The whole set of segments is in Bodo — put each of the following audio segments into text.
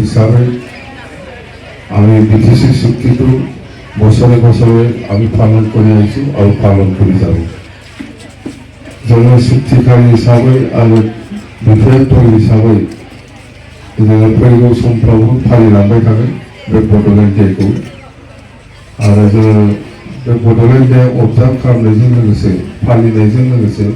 হিসাবে আমি বিটিসি চুক্তিটো বছৰে বছৰে আমি পালন কৰি আহিছোঁ আৰু পালন কৰি যাব। जोङो चुक्तिकारि हिसाबै आरो बिफायारि हिसाबै जोङो फैगौ समफ्रावबो फालिलांबाय थागोन बे बड'लेण्ड डेखौ। आरो जोङो बे बड'लेण्ड डे अबजार्भ खालामनायजों लोगोसे फालिनायजों लोगोसे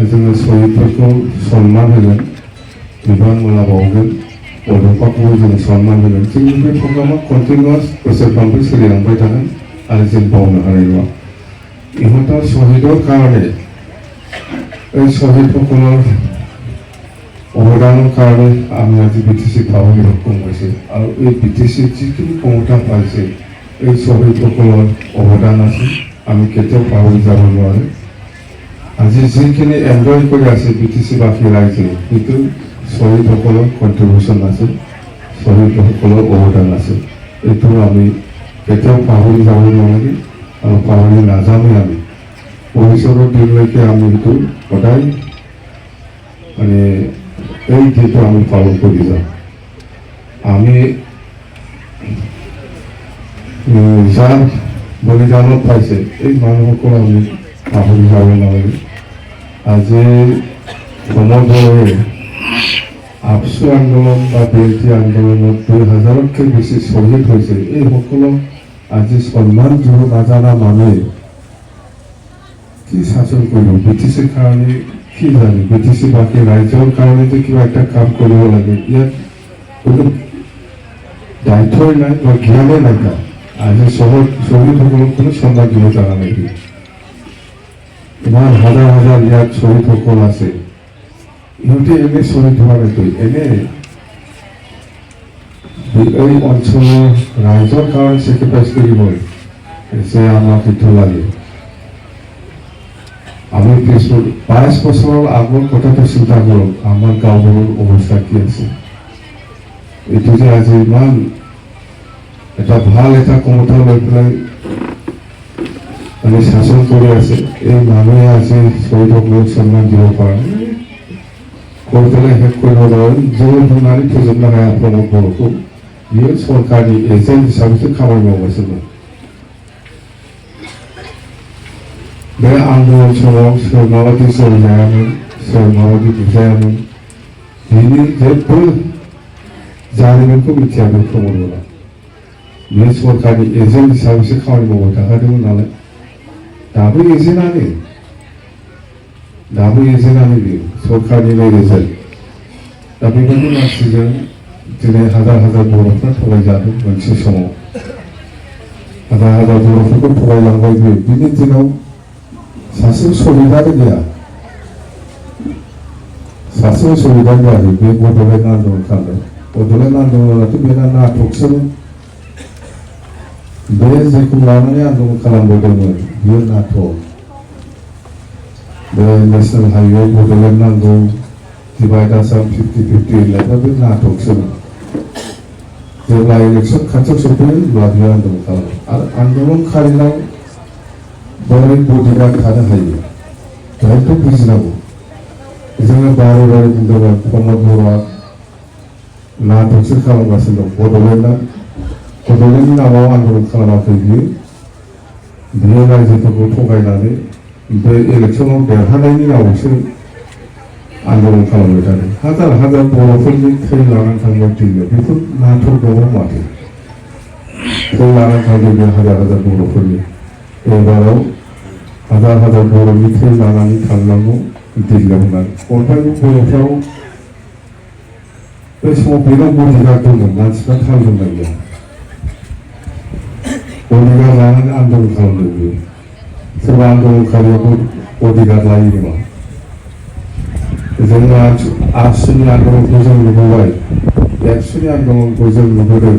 जोङो शहीदफोरखौ सन्मान होगोन, बिबानमाला बावगोन, बड'फाखौबो जों सन्मान होगोन। जोंनि बे प्रग्रामा कन्टिनिउआस बोसोरफ्रामबो सोलिलांबाय थागोन आरो जों बावनो हानाय नङा। इহঁতৰ शहीदৰ কাৰণে এই শহীদসকলৰ অৱদানৰ কাৰণে আমি আজি বিটিচি পাবলৈ সক্ষম হৈছে আৰু এই বিটিচিত যিখিনি ক্ষমতা পাইছে এই শহীদসকলৰ অৱদান আছে, আমি কেতিয়াও পাহৰি যাব নোৱাৰে। আজি যিখিনি এনজয় কৰি আছে বিটিচিবাসী ৰাইজে সেইটো শহীদসকলৰ কণ্ট্ৰিবিউশ্যন আছে, শহীদসকলৰ অৱদান আছে। এইটো আমি কেতিয়াও পাহৰি যাব নালাগে আৰু পাহৰি নাযামেই। আমি ভৱিষ্যতৰ দিনলৈকে আমি সেইটো সদায় মানে এই দিনটো আমি পালন কৰি যাম। আমি যাৰ বলিদানত পাইছে এই মানুহসকল আমি পাহৰি যাব নালাগে। আজি সমদলে আপসু আন্দোলন বা বিএলটি আন্দোলনত 2000তকৈ বেছি শ্বহীদ হৈছে। এইসকলক আজি সন্মান দিব নাজানা মানুহে কি শাসন কৰিব? বিটিচিৰ কাৰণে কি জানে? বিটিচিবাসী ৰাইজৰ কাৰণে যে কিবা এটা কাম কৰিব লাগে ইয়াত কোনো দায়িত্বই নাই বা জ্ঞানেই নাই। আজি শহীদসকলক কোনো সন্মান দিব জনা নাই। ইমান হাজাৰ হাজাৰ ইয়াত শহীদসকল আছে, ইহঁতে এনে শ্বহীদ হোৱা নাইতো, এনে এই অঞ্চলৰ ৰাইজৰ কাৰণে চেক্ৰিফাইচ কৰিব যে আমাক সেইটো লাগে। আমি 22 বছৰৰ আগৰ কথাটো চিন্তা কৰক, আমাৰ গাঁওবোৰৰ অৱস্থা কি আছে। এইটো যে আজি ইমান এটা ভাল এটা ক্ষমতা লৈ পেলাই মানে শাসন কৰি আছে, এই মানুহে আজি শহীদসকলক সন্মান দিব পৰা নাই, কৈ পেলাই শেষ কৰিব নোৱাৰে। जों बुंनानै फोजोबनो हाया प्रमद बर'खौ। बियो सरकारनि एजेन्ट हिसाबैसो खामानि मावगासिनो। बे आन्दोलन समाव सोर माबायदि जरजायामोन, सोर माबायदि बुजायामोन, बिनि जेबो जारिमिनखौ मिथिया बे प्रमद बर'आ। बियो सरकारनि एजेन्ट हिसाबैसो खामानि मावबाय थाखादोंमोन नालाय। दाबो एजेन्टआनो बियो सरकारनिनो एजेन्ट। दा बेबायदि मानसिजों दिनै हाजार हाजार बर'फ्रा थगायजादों। मोनसे समाव हाजार हाजार बर'फोरखौ थगायलांबाय बियो। बिनि दिनाव सासे शहीदानो गैया, सासे शहीदानो गैयाखै बे बड'लेण्ड आन्दोलन खालामनाय। बड'लेण्ड आन्दोलनाथ' बेना नाटकसोमोन। बे जेखौ लानानै आन्दोलन खालामबोदोंमोन बियो नाटक। बे नेशनेल हाइवे बड'लेण्ड नांगौ, डिवाइड आसाम 50-50 होननायफ्रा बे नाटकसोमोन। जेब्ला इलेक्सन खाथियाव सफैयो अब्ला बियो आन्दोलन खालामो आरो आन्दोलन खालिनाव बोरै बडिगार्ड थानो हायो बेहायथ' बुजिनांगौ। जोङो बारे बारे बुंदोंमोन प्रमद बर'आ नाटकसो खालामगासिनो दं। बड'लेण्डनि नामाव आन्दोलन खालामाखै बियो रायजोफोरखौ थगायनानै बे इलेक्सनाव देरहानायनि नामावसो आन्दोलन खालामबाय थादों। हाजार हाजार बर'फोरनि थै लानानै थांबाय दिल्लीयाव। बेफोर नाटक दङ माथो? थै लानानै थांदों बे हाजार हाजार बर'फोरनि। एबाराव हाजार हाजार बर'नि थै लानानै थांनांगौ दिल्लीयाव होननानै। अन्थाइनि बर'फ्राव बे समाव बेनाव बडिगार्ड दंमोन, मानसिफ्रा थाल दंना गैया? बडिगार्ड लानानै आन्दोलन खालामदों बियो। सोरबा आन्दोलनखारियाबो बडिगार्ड लायो नामा? जोङो आबसुनि आन्दोलनखौ जों नुबोबाय, एबसुनि आन्दोलनखौ जों नुबोदों,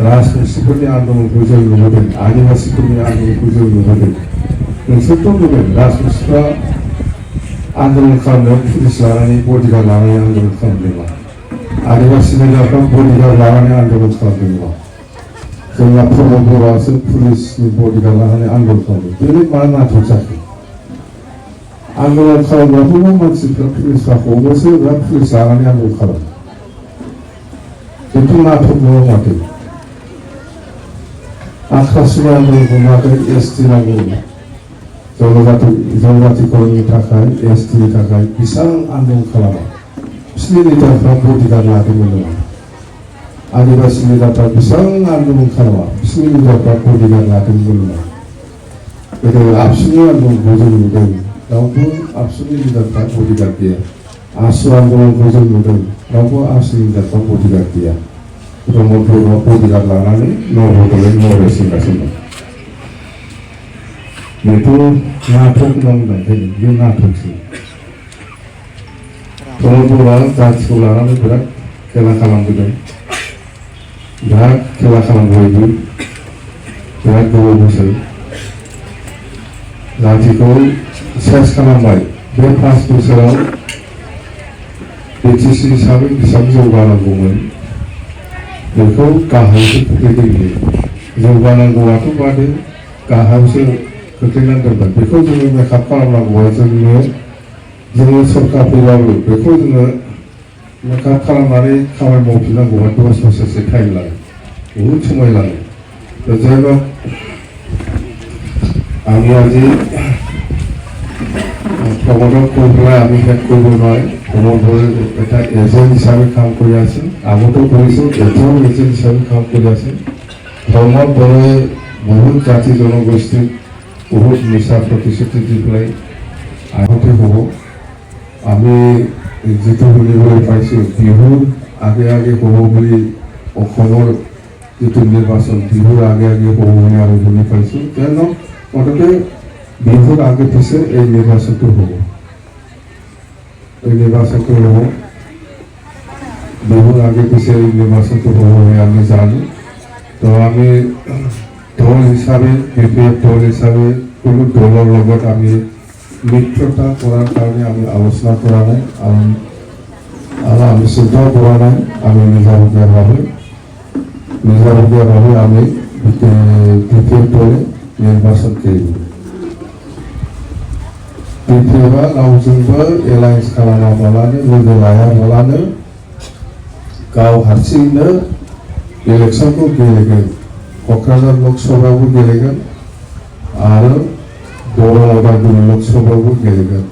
राजबंशीफोरनि आन्दोलनखौ जों नुबोदों, आदिबासीफोरनि आन्दोलनखौ जों नुबोदों। नोंसोरथ' नुदों राजबंशीफ्रा आन्दोलन खालामनायाव पुलिस लानानै बडिगार्ड लानानै आन्दोलन खालामदों नामा? आदिबासी नेताफ्रा बडिगार्ड लानानै आन्दोलन खालामदों नामा? जोंना प्रमद बर'आसो पुलिसनि बडिगार्ड लानानै आन्दोलन खालामदों। बेलाय मा नाटक जाखो? आन्दोलन खालामग्राफोरबो मानसिफ्रा पुलिसफ्रा हमोसो ना पुलिस लानानै आन्दोलन खालामो? बेथ' नाटकल' माथो आखासुरा आन्दलनखौ माथो एसटि नांगौ जनजातिफोरनि थाखाय एसटिनि थाखाय बेसेबां आन्दलन खालामा बिसोरनि लिडारफ्रा बडिगार्ड लादोंमोन नामा आदिबासि लिडारफ्रा बेसेबां आन्दलन खालामा बिसोरनि लिडारफ्रा बडिगार्ड लादोंमोन नामा गोदो आबसुनि आन्दलनखौ जों नुदों रावबो आबसुनि लिडारफ्रा बडिगार्ड गैया आसु आन्दलनखौ जों नुदों रावबो आसुनि लिडारफ्रा बडिगार्ड गैया ब्रह्मपुरआव बडिगार्ड लानानै बड'लेण्ड नरेसिंगासिनो दं बेथ' नाटक नांगौ बे नाटकसो ब्रह्मपुरआ जाथिखौ लानानै बिराद खेला खालामबोदों बिराद खेला खालामबोदों बिराद गोबाव बोसोर जातिखौ सेस खालामबाय बे 5 बोसोराव बिटिसि हिसाबै बेसेबां जौगानांगौमोन बेखौ गाहायावसो खोख्लैदों जौगानांगौआथ' बादो गाहायावसो खोख्लैनानै दोनबाय बेखौ जोङो मेकआप खालामनांगौआ जोङो सरकार फैबाबो बेखौ जोङो मेकआप खालामनानै खामानि मावफिननांगौआ 10 बोसोरसो टाइम लायो बहुद समय लायो যাই হোক আমি আজি প্রমোদক কৌশলে আমি শেষ কৰিব নোৱাৰিম প্ৰমোদৰ এটা এজেণ্ট হিচাপে কাম কৰি আছে আগতো কৰিছোঁ এতিয়াও এজেণ্ট হিচাপে কাম কৰি আছে ধৰ্মৰ দৰে বহুত জাতি জনগোষ্ঠীক বহুত মিছা প্ৰতিশ্ৰুতি দি পেলাই আগতে হ'ব আমি যিটো শুনিবলৈ পাইছোঁ বিহুৰ আগে আগে হ'ব বুলি অসমৰ যিটো নিৰ্বাচন বিহুৰ আগে আগে হ'ব বুলি আমি শুনি পাইছোঁ কিয়নো মুঠতে বিহুৰ আগে পিছে এই নিৰ্বাচনটো হ'ব বিহুৰ আগে পিছে এই নিৰ্বাচনটো হ'ব বুলি আমি জানো তো আমি দল হিচাপে বিপিএফ দল হিচাপে কোনো দলৰ লগত আমি মিত্ৰতা কৰাৰ কাৰণে আমি আলোচনা কৰা নাই আৰু আমি চিন্তাও কৰা নাই আমি নিজাববীয়াভাৱে আমি বিপিএফ দলে নিৰ্বাচন কৰিব बिपिएफआ रावजोंबो एलायन्स खालामाबालानो लोगो लायाबालानो गाव हारसिंनो इलेक्शनखौ गेलेगोन क'क्राझार लकसभायावबो गेलेगोन आरो बर' उदालगुरि लकसभायावबो गेलेगोन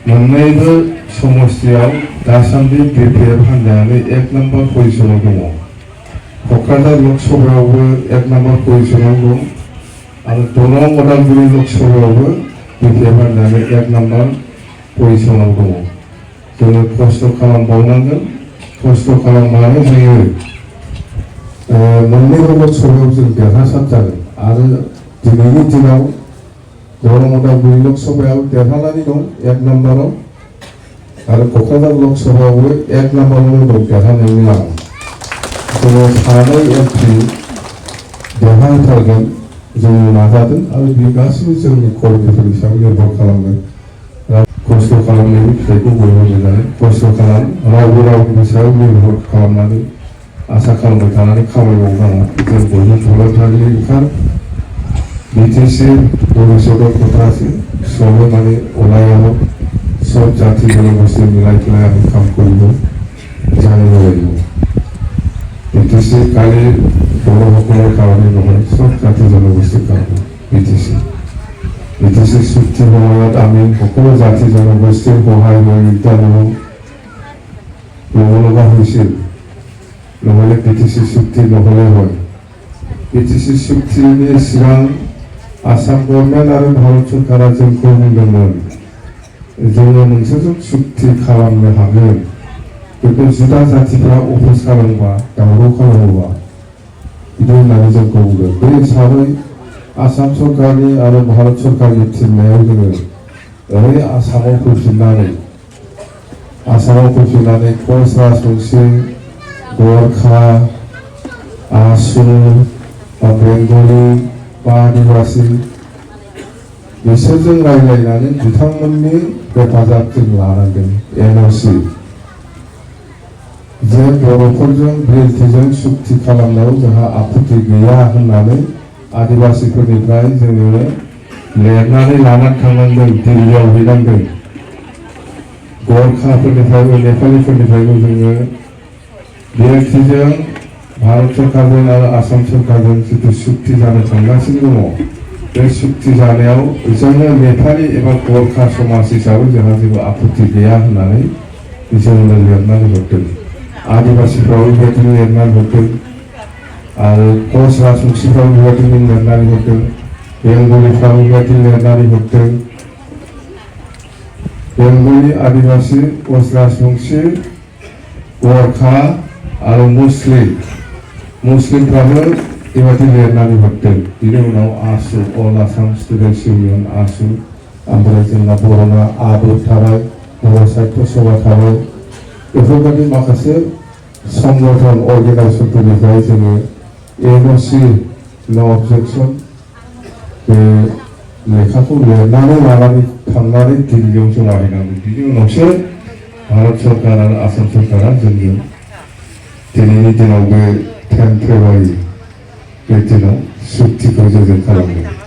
मोननैबो समस्तियाव दासान्दि बिपिएफ हान्जायानो 1 नम्बर पजिशनाव दङ क'क्राझार लकसभायावबो 1 नम्बर पजिशनाव दं आरो दरं उदालगुरि लकसभायावबो बिपिएफ हान्जायानो 1 नम्बर पजिशनाव दङ जोङो खस्थ' खालामबावनांगोन खस्थ' खालामनानै जोङो मोननैबो लकसभायाव जों देरहासार जागोन आरो दिनैनि दिनाव दरं उदालगुरि लकसभायाव देरहानानै दं 1 नम्बराव आरो क'क्राझार लकसभायावबो 1 नम्बरावनो दं देरहानायनि लामायाव जोङो 3 एमपि देरहाथारगोन जोङो नाजादों आरो बे गासैबो जोंनि कर्मीफोरनि सायाव निर्भर खालामगोन खस्थ' खालामनायनि फिथाइखौ बयबो मोनजागोन खस्थ' खालाम रावबो रावनि सायाव निर्भर खालामनानै आसा खालामबाय थानानै खामानि मावनाङा जों बयबो भलान्टारि ओंखार बिटिसि भबिष्यतত কথা আছে সবে মানে ওলাই আহক সব জাতি জনগোষ্ঠী মিলাই পেলাই আমি কাম কৰিব জানিব লাগিব বিটিসি কালি বড়সকলৰ কাৰণে নহয় সব জাতি জনগোষ্ঠীৰ কাৰণে বিটিসি চুক্তি সময়ত আমি সকলো জাতি জনগোষ্ঠীৰ সহায় সহযোগিতা ল'ব লগা হৈছিল নহ'লে বিটিসি চুক্তি নহ'লে হয় বিটিসি চুক্তিनि सिगां आसाम गभर्नमेन्ट आरो भारत सरकारा जोंखौ बुंदोंमोन जोङो नोंसोरजों चुक्ति खालामनो हागोन किन्तु जुदा जातिफ्रा अफिस खालामोबा दावराव खालामोबा बिदि होननानै जोंखौ बुंदों बे हिसाबै आसाम सरकारनि आरो भारत सरकारनि थिननायाव जोङो ओरै आसामाव फैफिननानै कच राजबंशी गरखा आसु बेंगलि बा आदिबासि बिसोरजों रायज्लायनानै बिथांमोननि हेफाजाब जों लानांगोन एनअसि जे बर'फोरजों बिएलटिजों चुक्ति खालामनायाव जोंहा आपत्ति गैया होननानै आदिबासिफोरनिफ्राय जोङो लिरनानै लानानै थांनांगोन दिल्लीयाव हैनांगोन गरखाफोरनिफ्रायबो नेपालिफोरनिफ्रायबो जोङो बिएलटिजों भारत सरकारजों आरो आसाम सरकारजों जिथु सुक्ति जानो थांगासिनो दङ बे सुक्ति जानायाव जोङो नेपालि एबा गरखा समाज हिसाबै जोंहा जेबो आपत्ति गैया होननानै जोंनो लिरनानै हरदों आदिबासिफ्राबो बेबायदिनो लिरनानै हरदों आरो कच राजबंशीफ्राबो बेबायदिनो लिरनानै हरदों बेंगलिफ्राबो बेबायदिनो लिरनानै हरदों बेंगलि आदिबासी कच राजबंशी गरखा आरो मुस्लिमफ्राबो बेबायदि लिरनानै हरदों बिनि उनाव आसु अल आसाम स्टुडेन्टस इउनियन आसु ओमफ्राय जोंना बर'ना आबो थाबाय बर' साहित्य सभा थाबाय बेफोरबायदि माखासे संगठन अर्गेनाइजेसनफोरनिफ्राय जोङो एनअसि नो अबजेक्सन बे लेखाखौ लिरनानै लानानै थांनानै दिल्लीयाव जमा हैनांगौ बिनि उनावसो भारत सरकार आरो आसाम सरकारा जोंजों दिनैनि दिनाव बे 10 फेब्रुवारि बे दिनाव सुक्तिखौ जोंजों खालामदों